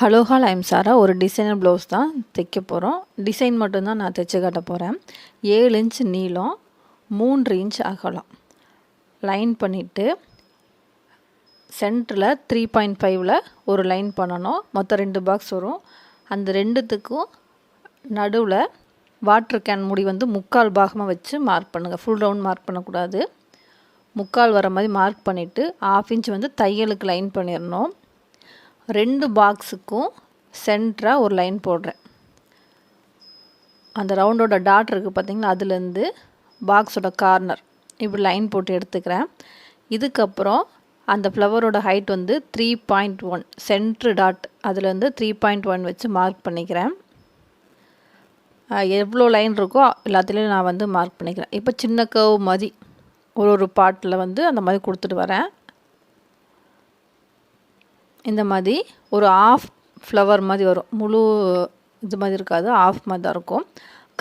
Hello hall I'm சாரா. ஒரு designer blouse தான் தைக்க போகிறோம். டிசைன் மட்டும்தான் நான் தைச்சு காட்ட போகிறேன். 7 இன்ச் நீளம், 3 இன்ச் அகலம். லைன் பண்ணிவிட்டு சென்டரில் 3.5ல் ஒரு லைன் பண்ணணும். மொத்தம் 2 பாக்ஸ் வரும். அந்த ரெண்டுத்துக்கும் நடுவில் வாட்டர் கேன் மூடி வந்து 3/4 பாகமாக வச்சு மார்க் பண்ணுங்கள். ஃபுல் ரவுண்ட் மார்க் பண்ணக்கூடாது. 3/4 வர மாதிரி மார்க் பண்ணிவிட்டு 1/2 இன்ச் வந்து தையலுக்கு லைன் பண்ணிடணும். 2 பாக்ஸுக்கும் சென்டராக ஒரு லைன் போடுறேன். அந்த ரவுண்டோட டாட் இருக்குது பார்த்திங்களா, அதுலேருந்து பாக்ஸோட கார்னர் இப்படி லைன் போட்டு எடுத்துக்கிறேன். இதுக்கப்புறம் அந்த ஃப்ளவரோட ஹைட் வந்து 3.1, சென்ட்ரு டாட் அதுலேருந்து 3.1 வச்சு மார்க் பண்ணிக்கிறேன். எவ்வளோ லைன் இருக்கோ எல்லாத்துலேயும் நான் வந்து மார்க் பண்ணிக்கிறேன். இப்போ சின்ன கர்வ் மாதிரி ஒரு பாட்டில் வந்து அந்த மாதிரி கொடுத்துட்டு வரேன். இந்த மாதிரி ஒரு ஆஃப் ஃப்ளவர் மாதிரி வரும். முழு இது மாதிரி இருக்காது, ஆஃப் மாதிரி தான் இருக்கும்.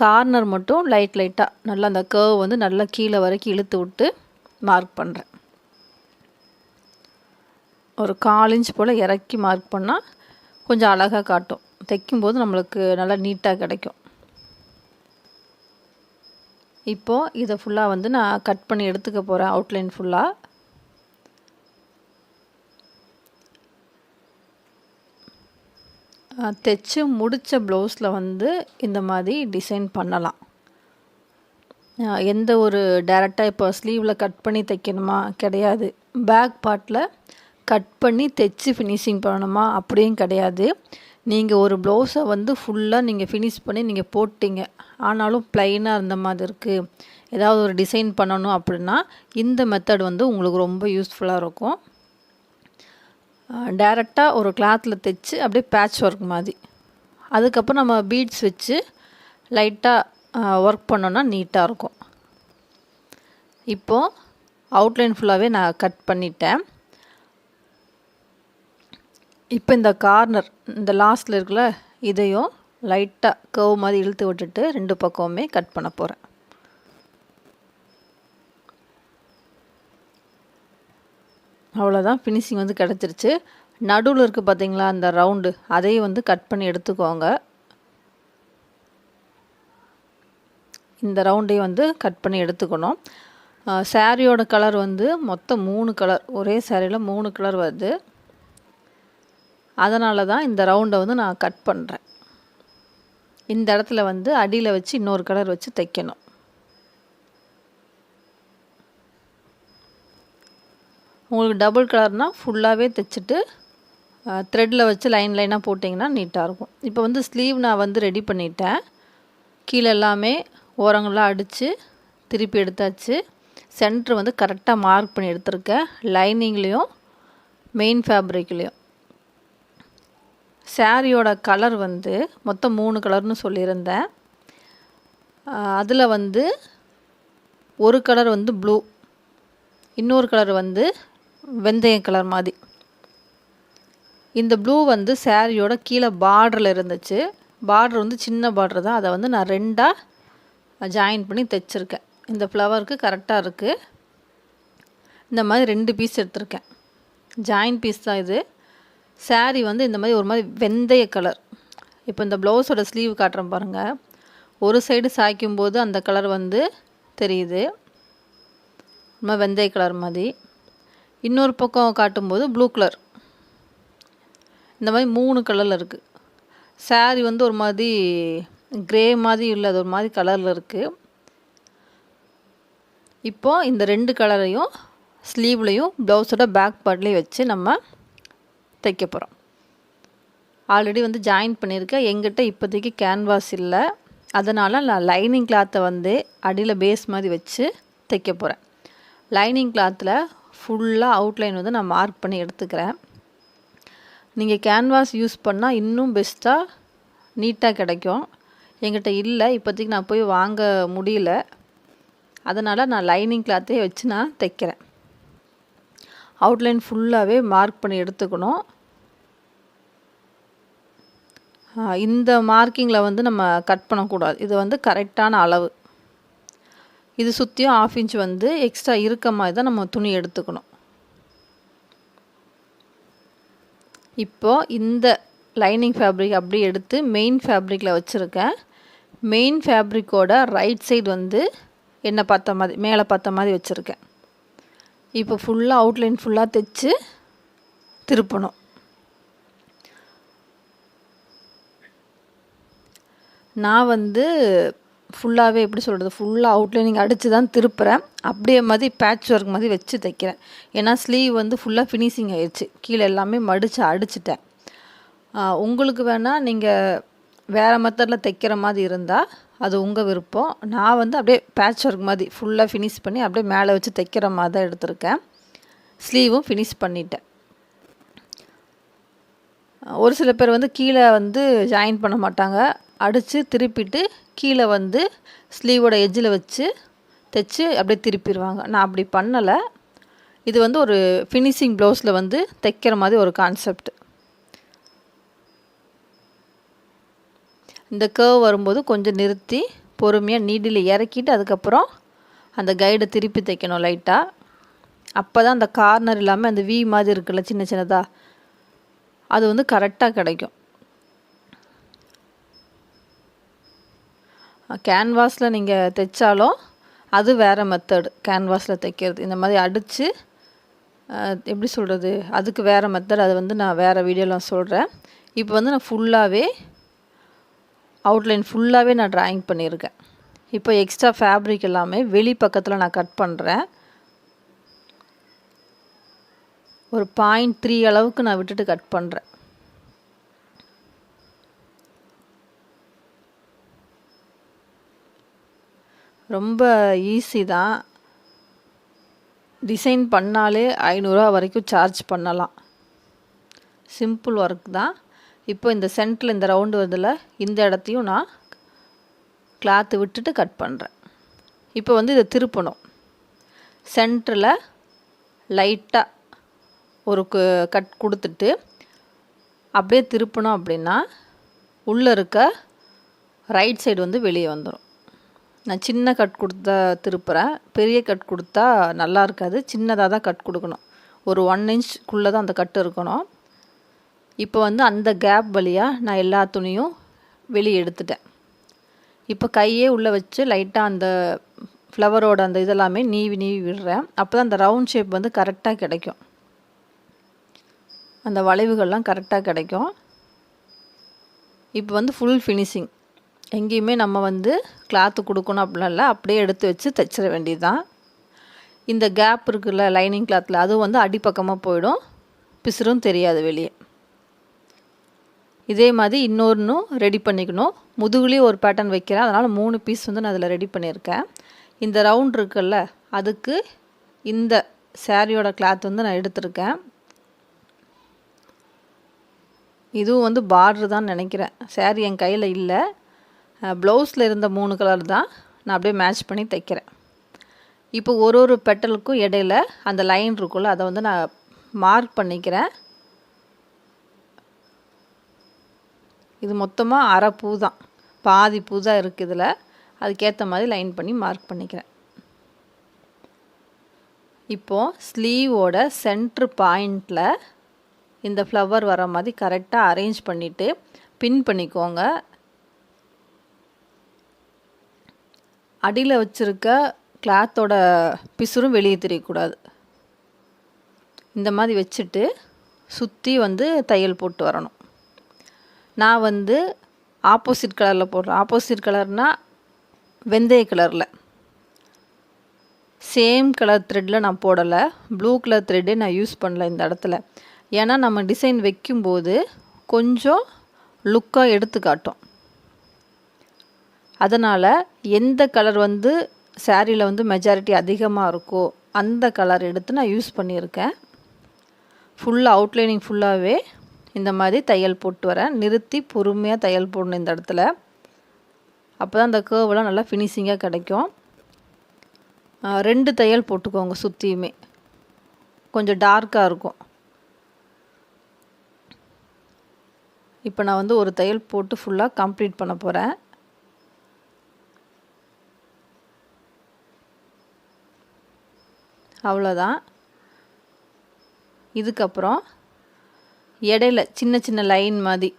கார்னர் மட்டும் லைட்டாக நல்லா அந்த கர்வ் வந்து நல்லா கீழே வரைக்கும் இழுத்து விட்டு மார்க் பண்ணுறேன். ஒரு 1/4 இன்ச் போல் இறக்கி மார்க் பண்ணால் கொஞ்சம் அழகாக காட்டும். தைக்கும்போது நம்மளுக்கு நல்லா நீட்டாக கிடைக்கும். இப்போது இதை ஃபுல்லாக வந்து நான் கட் பண்ணி எடுத்துக்க போகிறேன். அவுட்லைன் ஃபுல்லாக தைச்சு முடித்த ப்ளவுஸில் வந்து இந்த மாதிரி டிசைன் பண்ணலாம். எந்த ஒரு டைரெக்டாக இப்போ ஸ்லீவில் கட் பண்ணி தைக்கணுமா கிடையாது. பேக் பார்ட்டில் கட் பண்ணி தைச்சு ஃபினிஷிங் பண்ணணுமா அப்படியும் கிடையாது. நீங்கள் ஒரு ப்ளவுஸை வந்து ஃபுல்லாக நீங்கள் ஃபினிஷ் பண்ணி நீங்கள் போட்டிங்க, ஆனாலும் ப்ளைனாக இருந்த மாதிரி இருக்குது, ஏதாவது ஒரு டிசைன் பண்ணணும் அப்படின்னா இந்த மெத்தட் வந்து உங்களுக்கு ரொம்ப யூஸ்ஃபுல்லாக இருக்கும். டைரெக்டாக ஒரு கிளாத்தில் தைச்சு அப்படியே பேட்ச் ஒர்க் மாதிரி, அதுக்கப்புறம் நம்ம பீட்ஸ் வச்சு லைட்டாக ஒர்க் பண்ணோன்னா நீட்டாக இருக்கும். இப்போது அவுட்லைன் ஃபுல்லாகவே நான் கட் பண்ணிட்டேன். இப்போ இந்த கார்னர் இந்த லாஸ்ட்டில் இருக்குல்ல, இதையும் லைட்டாக கர்வ் மாதிரி இழுத்து விட்டுட்டு 2 பக்கமுமே கட் பண்ண போகிறேன். அவ்வளோதான், ஃபினிஷிங் வந்து கிடச்சிருச்சு. நடுவில் இருக்குது பார்த்திங்களா அந்த ரவுண்டு, அதையும் வந்து கட் பண்ணி எடுத்துக்கோங்க. இந்த ரவுண்டையும் வந்து கட் பண்ணி எடுத்துக்கணும். சாரியோட கலர் வந்து மொத்தம் 3 கலர், ஒரே சாரியில் 3 கலர் வருது. அதனால தான் இந்த ரவுண்டை வந்து நான் கட் பண்ணுறேன். இந்த இடத்துல வந்து அடியில் வச்சு இன்னொரு கலர் வச்சு தைக்கணும். உங்களுக்கு டபுள் கலர்னால் ஃபுல்லாகவே தைச்சிட்டு த்ரெட்டில் வச்சு லைனாக போட்டிங்கன்னா நீட்டாக இருக்கும். இப்போ வந்து ஸ்லீவ் நான் வந்து ரெடி பண்ணிட்டேன். கீழே எல்லாமே ஓரங்கள்லாம் அடித்து திருப்பி எடுத்தாச்சு. சென்ட்ரு வந்து கரெக்டாக மார்க் பண்ணி எடுத்திருக்கேன். லைனிங்லேயும் மெயின் ஃபேப்ரிக்லேயும். சாரியோட கலர் வந்து மொத்தம் 3 கலர்னு சொல்லியிருந்தேன். அதில் வந்து ஒரு கலர் வந்து ப்ளூ, இன்னொரு கலர் வந்து வெந்தய கலர் மாதிரி. இந்த ப்ளூ வந்து சாரியோட கீழே பார்டரில் இருந்துச்சு. பார்டர் வந்து சின்ன பார்டர் தான், அதை வந்து நான் 2ஆக ஜாயின் பண்ணி தைச்சிருக்கேன். இந்த ஃப்ளவருக்கு கரெக்டாக இருக்குது. இந்த மாதிரி 2 பீஸ் எடுத்திருக்கேன். ஜாயின் பீஸ் தான் இது. சாரி வந்து இந்த மாதிரி ஒரு மாதிரி வெந்தய கலர். இப்போ இந்த ப்ளவுஸோட ஸ்லீவ் காட்டுறேன் பாருங்கள். ஒரு சைடு சாய்க்கும்போது அந்த கலர் வந்து தெரியுது, ரொம்ப வெந்தய கலர் மாதிரி. இன்னொரு பக்கம் காட்டும்போது ப்ளூ கலர். இந்த மாதிரி 3 கலரில் இருக்குது. சாரி வந்து ஒரு மாதிரி கிரே மாதிரி இல்லை, அது ஒரு மாதிரி கலரில் இருக்குது. இப்போது இந்த 2 கலரையும் ஸ்லீவ்லேயும் ப்ளவுஸோட பேக் பார்ட்லேயும் வச்சு நம்ம தைக்க போகிறோம். ஆல்ரெடி வந்து ஜாயின் பண்ணியிருக்கேன். எங்கிட்ட இப்போதைக்கு கேன்வாஸ் இல்லை, அதனால் நான் லைனிங் கிளாத்தை வந்து அடியில் பேஸ் மாதிரி வச்சு தைக்க போகிறேன். லைனிங் கிளாத்தில் ஃபுல்லாக அவுட்லைன் வந்து நான் மார்க் பண்ணி எடுத்துக்கிறேன். நீங்கள் கேன்வாஸ் யூஸ் பண்ணால் இன்னும் பெஸ்ட்டாக நீட்டாக கிடைக்கும். என்கிட்ட இல்லை இப்போதைக்கு, நான் போய் வாங்க முடியல. அதனால் நான் லைனிங் கிளாத்தே வச்சு நான் தைக்கிறேன். அவுட்லைன் ஃபுல்லாகவே மார்க் பண்ணி எடுத்துக்கணும். இந்த மார்க்கிங்கில் வந்து நம்ம கட் பண்ணக்கூடாது. இது வந்து கரெக்டான அளவு. இது சுற்றியும் 1/2 இன்ச் வந்து எக்ஸ்ட்ரா இருக்க மாதிரி தான் நம்ம துணி எடுத்துக்கணும். இப்போது இந்த லைனிங் ஃபேப்ரிக் அப்படியே எடுத்து மெயின் ஃபேப்ரிக்கில் வச்சுருக்கேன். மெயின் ஃபேப்ரிக்கோட ரைட் சைடு வந்து என்ன பார்த்த மாதிரி மேலே பார்த்த மாதிரி வச்சுருக்கேன். இப்போ ஃபுல்லாக அவுட்லைன் ஃபுல்லாக தைச்சு திருப்பணும். நான் வந்து ஃபுல்லாகவே எப்படி சொல்கிறது, ஃபுல்லாக அவுட்லைனிங் அடித்து தான் திருப்புறேன். அப்படியே மாதிரி பேட்ச் ஒர்க் மாதிரி வச்சு தைக்கிறேன். ஏன்னா ஸ்லீவ் வந்து ஃபுல்லாக ஃபினிஷிங் ஆயிடுச்சு. கீழே எல்லாமே மடித்து அடிச்சிட்டேன். உங்களுக்கு வேணால் நீங்கள் வேறு மெத்தடில் தைக்கிற மாதிரி இருந்தால் அது உங்கள் விருப்பம். நான் வந்து அப்படியே பேட்ச் ஒர்க் மாதிரி ஃபுல்லாக ஃபினிஷ் பண்ணி அப்படியே மேலே வச்சு தைக்கிற மாதிரி தான் எடுத்திருக்கேன். ஸ்லீவும் ஃபினிஷ் பண்ணிட்டேன். ஒரு சில பேர் வந்து கீழே வந்து ஜாயின் பண்ண மாட்டாங்க. அடித்து திருப்பிட்டு கீழே வந்து ஸ்லீவோட எட்ஜில் வச்சு தைச்சி அப்படியே திருப்பிடுவாங்க. நான் அப்படி பண்ணலை. இது வந்து ஒரு ஃபினிஷிங் ப்ளவுஸில் வந்து தைக்கிற மாதிரி ஒரு கான்செப்ட். இந்த கர்வ் வரும்போது கொஞ்சம் நிறுத்தி பொறுமையாக நீடில் இறக்கிட்டு அதுக்கப்புறம் அந்த கைடை திருப்பி தைக்கணும் லைட்டாக. அப்போ தான் அந்த கார்னர் இல்லாமல் அந்த வி மாதிரி இருக்குல்ல சின்ன சின்னதாக, அது வந்து கரெக்டாக கிடைக்கும். கேன்வாஸில் நீங்கள் தைச்சாலும் அது வேறு மெத்தடு. கேன்வாஸில் தைக்கிறது இந்த மாதிரி அடித்து எப்படி சொல்கிறது, அதுக்கு வேறு மெத்தட். அது வந்து நான் வேறு வீடியோவில் சொல்கிறேன். இப்போ வந்து நான் ஃபுல்லாகவே அவுட்லைன் ஃபுல்லாகவே நான் ட்ராயிங் பண்ணியிருக்கேன். இப்போ எக்ஸ்ட்ரா ஃபேப்ரிக் எல்லாமே வெளி பக்கத்தில் நான் கட் பண்ணுறேன். ஒரு 0.3 அளவுக்கு நான் விட்டுட்டு கட் பண்ணுறேன். ரொம்ப ஈஸி தான். டிசைன் பண்ணாலே 500 ரூபா வரைக்கும் சார்ஜ் பண்ணலாம். சிம்பிள் ஒர்க் தான். இப்போ இந்த சென்டரில் இந்த ரவுண்டு வருதில் இந்த இடத்தையும் நான் கிளாத்து விட்டுட்டு கட் பண்ணுறேன். இப்போ வந்து இதை திருப்பணும். சென்டரில் லைட்டாக ஒரு கட் கொடுத்துட்டு அப்படியே திருப்பணும். அப்படின்னா உள்ளே இருக்க ரைட் சைடு வந்து வெளியே வந்துடும். நான் சின்ன கட் கொடுத்தா திருப்புறேன். பெரிய கட் கொடுத்தா நல்லா இருக்காது. சின்னதாக தான் கட் கொடுக்கணும். ஒரு 1 இன்ச்சுக்குள்ளே தான் அந்த கட்டு இருக்கணும். இப்போ வந்து அந்த கேப் வழியாக நான் எல்லா துணியும் வெளியே எடுத்துட்டேன். இப்போ கையே உள்ளே வச்சு லைட்டாக அந்த ஃப்ளவரோட அந்த இதெல்லாமே நீவி விடுறேன். அப்போ தான் அந்த ரவுண்ட் ஷேப் வந்து கரெக்டாக கிடைக்கும். அந்த வளைவுகள்லாம் கரெக்டாக கிடைக்கும். இப்போ வந்து ஃபுல் ஃபினிஷிங். எங்கேயுமே நம்ம வந்து கிளாத்து கொடுக்கணும் அப்படிலாம் இல்லை. அப்படியே எடுத்து வச்சு தைச்சிட வேண்டியது தான். இந்த கேப் இருக்குல்ல லைனிங் கிளாத்தில், அதுவும் வந்து அடிப்பக்கமாக போயிடும். பிசுறும் தெரியாது வெளியே. இதே மாதிரி இன்னொன்றும் ரெடி பண்ணிக்கணும். முதுகுலேயும் ஒரு பேட்டர்ன் வைக்கிறேன். அதனால் 3 பீஸ் வந்து நான் அதில் ரெடி பண்ணியிருக்கேன். இந்த ரவுண்ட் இருக்குல்ல, அதுக்கு இந்த சாரியோட கிளாத் வந்து நான் எடுத்திருக்கேன். இதுவும் வந்து பார்டர் தான் நினைக்கிறேன். சாரி என் கையில் இல்லை. ப்ளவுஸில் இருந்த 3 கலர் தான் நான் அப்படியே மேட்ச் பண்ணி தைக்கிறேன். இப்போ ஒரு பெட்டலுக்கும் இடையில அந்த லைன் இருக்குல்ல, அதை வந்து நான் மார்க் பண்ணிக்கிறேன். இது மொத்தமாக அரை பூ தான், பாதி பூ தான் இருக்குது இதில். அதுக்கேற்ற மாதிரி லைன் பண்ணி மார்க் பண்ணிக்கிறேன். இப்போது ஸ்லீவோட சென்ட்ரு பாயிண்டில் இந்த ஃப்ளவர் வர மாதிரி கரெக்டாக அரேஞ்ச் பண்ணிவிட்டு பின் பண்ணிக்கோங்க. அடியில் வச்சுருக்க கிளாத்தோட பிசுறும் வெளியே தெரியக்கூடாது. இந்த மாதிரி வச்சுட்டு சுற்றி வந்து தையல் போட்டு வரணும். நான் வந்து ஆப்போசிட் கலரில் போடுறேன். ஆப்போசிட் கலர்னால் வெந்தய கலரில். சேம் கலர் த்ரெட்டில் நான் போடலை. ப்ளூ கலர் த்ரெட்டே நான் யூஸ் பண்ணல இந்த இடத்துல. ஏன்னா நம்ம டிசைன் வைக்கும்போது கொஞ்சம் லுக்காக எடுத்து காட்டும். அதனால் எந்த கலர் வந்து சாரியில் வந்து மெஜாரிட்டி அதிகமாக இருக்கோ அந்த கலர் எடுத்து நான் யூஸ் பண்ணியிருக்கேன். ஃபுல்லாக அவுட்லைனிங் ஃபுல்லாகவே இந்த மாதிரி தையல் போட்டு வரேன். நிறுத்தி பொறுமையாக தையல் போடணும் இந்த இடத்துல. அப்போ தான் அந்த கர்வெலாம் நல்லா ஃபினிஷிங்காக கிடைக்கும். 2 தையல் போட்டுக்கோங்க சுற்றியுமே. கொஞ்சம் டார்க்காக இருக்கும். இப்போ நான் வந்து ஒரு தையல் போட்டு ஃபுல்லாக கம்ப்ளீட் பண்ண போகிறேன். அவ்வளோதான். இதுக்கப்புறம் இடையில சின்ன சின்ன லைன் மாதிரி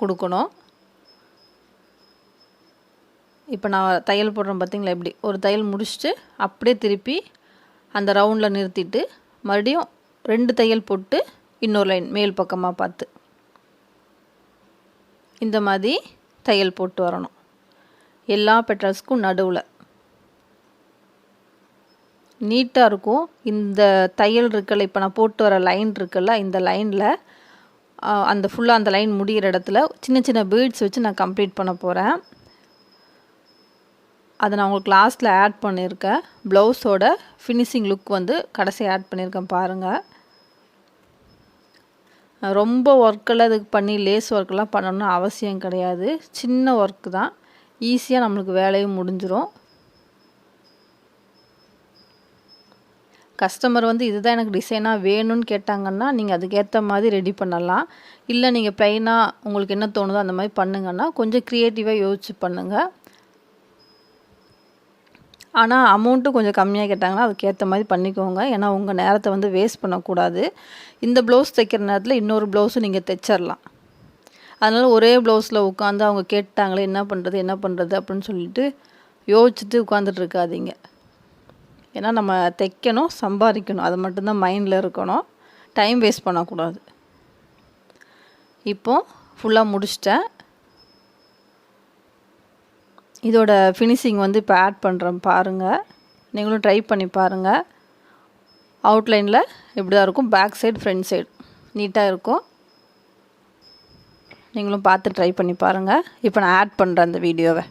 கொடுக்கணும். இப்போ நான் தையல் போடுறேன் பார்த்தீங்களா, இப்படி ஒரு தையல் முடிச்சுட்டு அப்படியே திருப்பி அந்த ரவுண்டில் நிறுத்திட்டு மறுபடியும் 2 தையல் போட்டு இன்னொரு லைன் மேல் பக்கமாக பார்த்து இந்த மாதிரி தையல் போட்டு வரணும் எல்லா பெட்டல்ஸ்க்கும் நடுவில். நீட்டாக இருக்கும். இந்த தையல் இருக்குல்ல, இப்போ நான் போட்டு வர லைன் இருக்குல்ல, இந்த லைனில் அந்த ஃபுல்லாக அந்த லைன் முடிகிற இடத்துல சின்ன சின்ன பீட்ஸ் வச்சு நான் கம்ப்ளீட் பண்ண போகிறேன். அதை நான் உங்களுக்கு லாஸ்ட்டில் ஆட் பண்ணியிருக்கேன். ப்ளவுஸோட ஃபினிஷிங் லுக் வந்து கடைசி ஆட் பண்ணியிருக்கேன் பாருங்கள். ரொம்ப ஒர்க்கெல்லாம் இதுக்கு பண்ணி லேஸ் ஒர்க்கெல்லாம் பண்ணணும்னு அவசியம் கிடையாது. சின்ன ஒர்க்கு தான், ஈஸியாக நம்மளுக்கு வேலையும் முடிஞ்சிடும். கஸ்டமர் வந்து இதுதான் எனக்கு டிசைனாக வேணும்னு கேட்டாங்கன்னா நீங்கள் அதுக்கேற்ற மாதிரி ரெடி பண்ணலாம். இல்லை நீங்கள் ப்ளைனாக உங்களுக்கு என்ன தோணுதோ அந்த மாதிரி பண்ணுங்கன்னா கொஞ்சம் க்ரியேட்டிவாக யோசிச்சு பண்ணுங்கள். ஆனால் அமௌண்ட்டும் கொஞ்சம் கம்மியாக கேட்டாங்கன்னா அதுக்கேற்ற மாதிரி பண்ணிக்கோங்க. ஏன்னா உங்கள் நேரத்தை வந்து வேஸ்ட் பண்ணக்கூடாது. இந்த ப்ளவுஸ் தைக்கிற நேரத்தில் இன்னொரு ப்ளவுஸும் நீங்கள் தைச்சிடலாம். அதனால் ஒரே ப்ளவுஸில் உட்காந்து அவங்க கேட்டாங்களே என்ன பண்ணுறது அப்படின்னு சொல்லிட்டு யோசிச்சுட்டு உட்காந்துட்டு இருக்காதீங்க. ஏன்னா நம்ம தைக்கணும், சம்பாதிக்கணும், அது மட்டும்தான் மைண்டில் இருக்கணும். டைம் வேஸ்ட் பண்ணக்கூடாது. இப்போது ஃபுல்லாக முடிச்சிட்டேன். இதோட ஃபினிஷிங் வந்து இப்போ ஆட் பண்ணுறேன் பாருங்கள். நீங்களும் ட்ரை பண்ணி பாருங்கள். அவுட்லைனில் இப்படி தான் இருக்கும். பேக் சைடு ஃப்ரண்ட் சைடு நீட்டாக இருக்கும். நீங்களும் பார்த்து ட்ரை பண்ணி பாருங்கள். இப்போ நான் ஆட் பண்ணுறேன் அந்த வீடியோவை.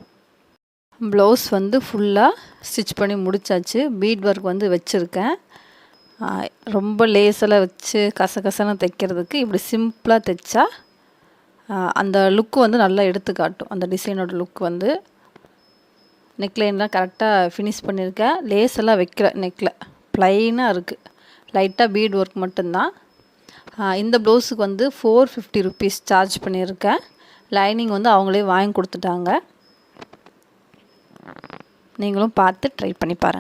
ப்ளவுஸ் வந்து ஃபுல்லாக ஸ்டிச் பண்ணி முடித்தாச்சு. பீட் ஒர்க் வந்து வச்சுருக்கேன். ரொம்ப லேஸெல்லாம் வச்சு கசகசன்னு தைக்கிறதுக்கு இப்படி சிம்பிளாக தைச்சா அந்த லுக்கு வந்து நல்லா எடுத்து காட்டும். அந்த டிசைனோட லுக் வந்து நெக்லைன்லாம் கரெக்டாக ஃபினிஷ் பண்ணியிருக்கேன். லேஸ் எல்லாம் வைக்கிற நெக்கில் ப்ளைனாக இருக்குது. லைட்டாக பீட் ஒர்க் மட்டும்தான். இந்த ப்ளவுஸுக்கு வந்து 450 ருபீஸ் சார்ஜ் பண்ணியிருக்கேன். லைனிங் வந்து அவங்களே வாங்கி கொடுத்துட்டாங்க. நீங்களும் பார்த்து ட்ரை பண்ணி பாருங்கள்.